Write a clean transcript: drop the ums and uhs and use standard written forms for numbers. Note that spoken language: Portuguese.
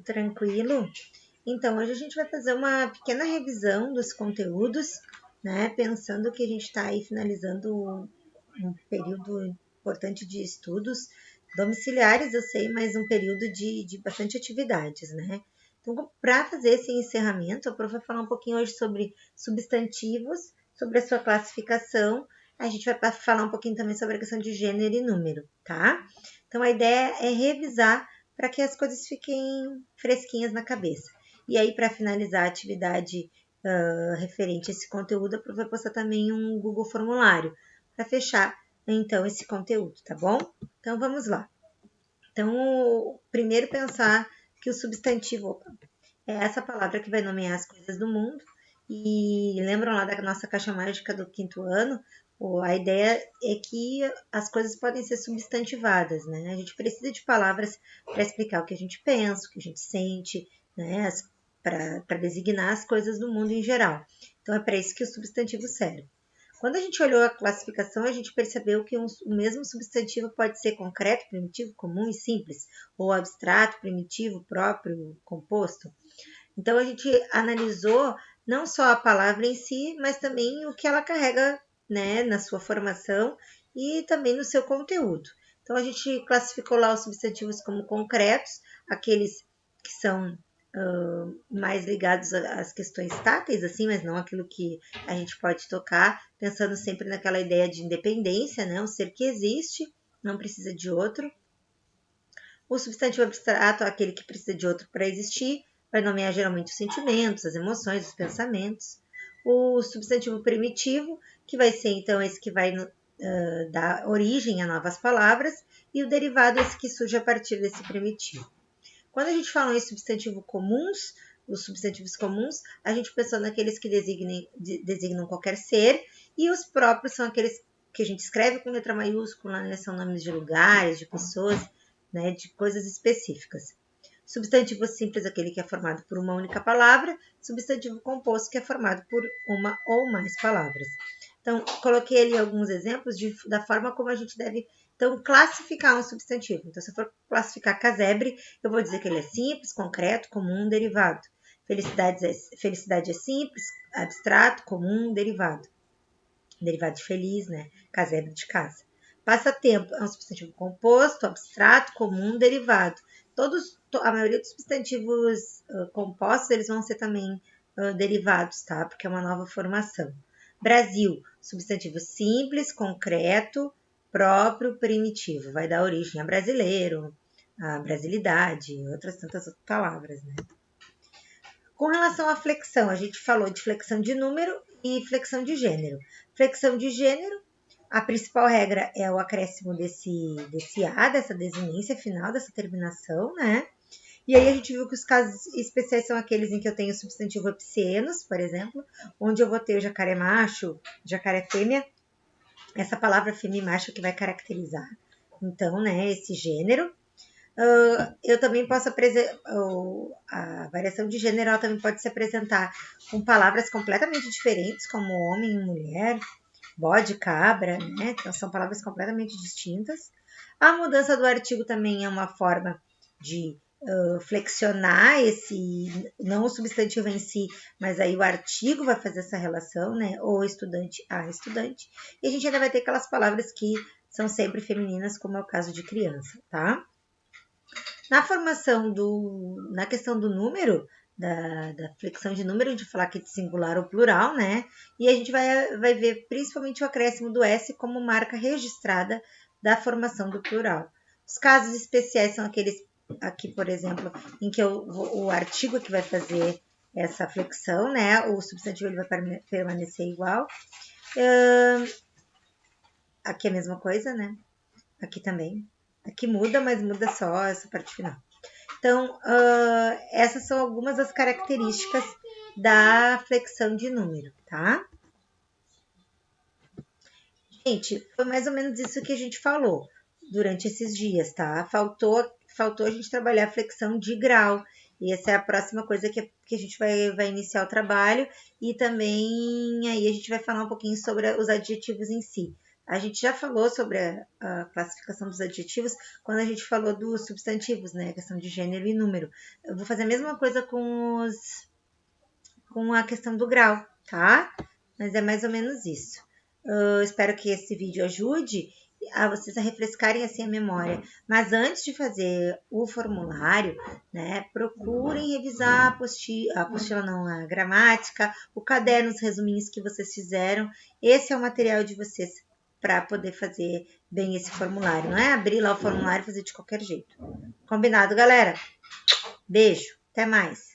Tudo tranquilo? Então, hoje a gente vai fazer uma pequena revisão dos conteúdos, né? Pensando que a gente está aí finalizando um período importante de estudos domiciliares, eu sei, mas um período de bastante atividades, né? Então, para fazer esse encerramento, a prof vai falar um pouquinho hoje sobre substantivos, sobre a sua classificação. A gente vai falar um pouquinho também sobre a questão de gênero e número, tá? Então, a ideia é revisar para que as coisas fiquem fresquinhas na cabeça. E aí, para finalizar a atividade referente a esse conteúdo, a prof vai postar também um Google Formulário para fechar, então, esse conteúdo, tá bom? Então, vamos lá. Então, primeiro pensar que o substantivo é essa palavra que vai nomear as coisas do mundo. E lembram lá da nossa caixa mágica do 5º ano? A ideia é que as coisas podem ser substantivadas, né? A gente precisa de palavras para explicar o que a gente pensa, o que a gente sente, né? Para designar as coisas do mundo em geral. Então, é para isso que o substantivo serve. Quando a gente olhou a classificação, a gente percebeu que o mesmo substantivo pode ser concreto, primitivo, comum e simples, ou abstrato, primitivo, próprio, composto. Então, a gente analisou não só a palavra em si, mas também o que ela carrega, né, na sua formação e também no seu conteúdo. Então, a gente classificou lá os substantivos como concretos, aqueles que são mais ligados às questões táteis, assim, mas não aquilo que a gente pode tocar, pensando sempre naquela ideia de independência, né, um ser que existe, não precisa de outro. O substantivo abstrato é aquele que precisa de outro para existir, vai nomear geralmente os sentimentos, as emoções, os pensamentos. O substantivo primitivo, que vai ser então esse que vai dar origem a novas palavras, e o derivado, esse que surge a partir desse primitivo. Quando a gente fala em substantivo comuns, os substantivos comuns, a gente pensou naqueles que designam qualquer ser, e os próprios são aqueles que a gente escreve com letra maiúscula, né? São nomes de lugares, de pessoas, né? De coisas específicas. Substantivo simples, aquele que é formado por uma única palavra. Substantivo composto, que é formado por uma ou mais palavras. Então, coloquei ali alguns exemplos da forma como a gente deve, então, classificar um substantivo. Então, se eu for classificar casebre, eu vou dizer que ele é simples, concreto, comum, derivado. Felicidade é simples, abstrato, comum, derivado. Derivado de feliz, né? Casebre de casa. Passatempo é um substantivo composto, abstrato, comum, derivado. A maioria dos substantivos compostos, eles vão ser também derivados, tá? Porque é uma nova formação. Brasil, substantivo simples, concreto, próprio, primitivo. Vai dar origem a brasileiro, a brasilidade e outras tantas outras palavras, né? Com relação à flexão, a gente falou de flexão de número e flexão de gênero. Flexão de gênero, a principal regra é o acréscimo desse A, dessa desinência final, dessa terminação, né? E aí a gente viu que os casos especiais são aqueles em que eu tenho o substantivo epsenos, por exemplo, onde eu vou ter o jacaré macho, jacaré fêmea, essa palavra fêmea e macho que vai caracterizar, então, né, esse gênero. Eu também posso apresentar, a variação de gênero também pode se apresentar com palavras completamente diferentes, como homem e mulher, bode, cabra, né? Então são palavras completamente distintas. A mudança do artigo também é uma forma de flexionar não o substantivo em si, mas aí o artigo vai fazer essa relação, né? Ou estudante a estudante. E a gente ainda vai ter aquelas palavras que são sempre femininas, como é o caso de criança, tá? Na questão do número, da flexão de número, de falar que é de singular ou plural, né? E a gente vai ver principalmente o acréscimo do S como marca registrada da formação do plural. Os casos especiais são aqueles aqui, por exemplo, em que o artigo que vai fazer essa flexão, né? O substantivo ele vai permanecer igual. Aqui é a mesma coisa, né? Aqui também. Aqui muda, mas muda só essa parte final. Então, essas são algumas das características da flexão de número, tá? Gente, foi mais ou menos isso que a gente falou durante esses dias, tá? Faltou a gente trabalhar a flexão de grau. E essa é a próxima coisa que a gente vai iniciar o trabalho. E também aí a gente vai falar um pouquinho sobre os adjetivos em si. A gente já falou sobre a classificação dos adjetivos quando a gente falou dos substantivos, né? A questão de gênero e número. Eu vou fazer a mesma coisa com a questão do grau, tá? Mas é mais ou menos isso. Eu espero que esse vídeo ajude a vocês a refrescarem assim a memória. Mas antes de fazer o formulário, né, procurem revisar a apostila não, a gramática, o caderno, os resuminhos que vocês fizeram. Esse é o material de vocês para poder fazer bem esse formulário. Não é abrir lá o formulário e fazer de qualquer jeito. Combinado, galera? Beijo, até mais.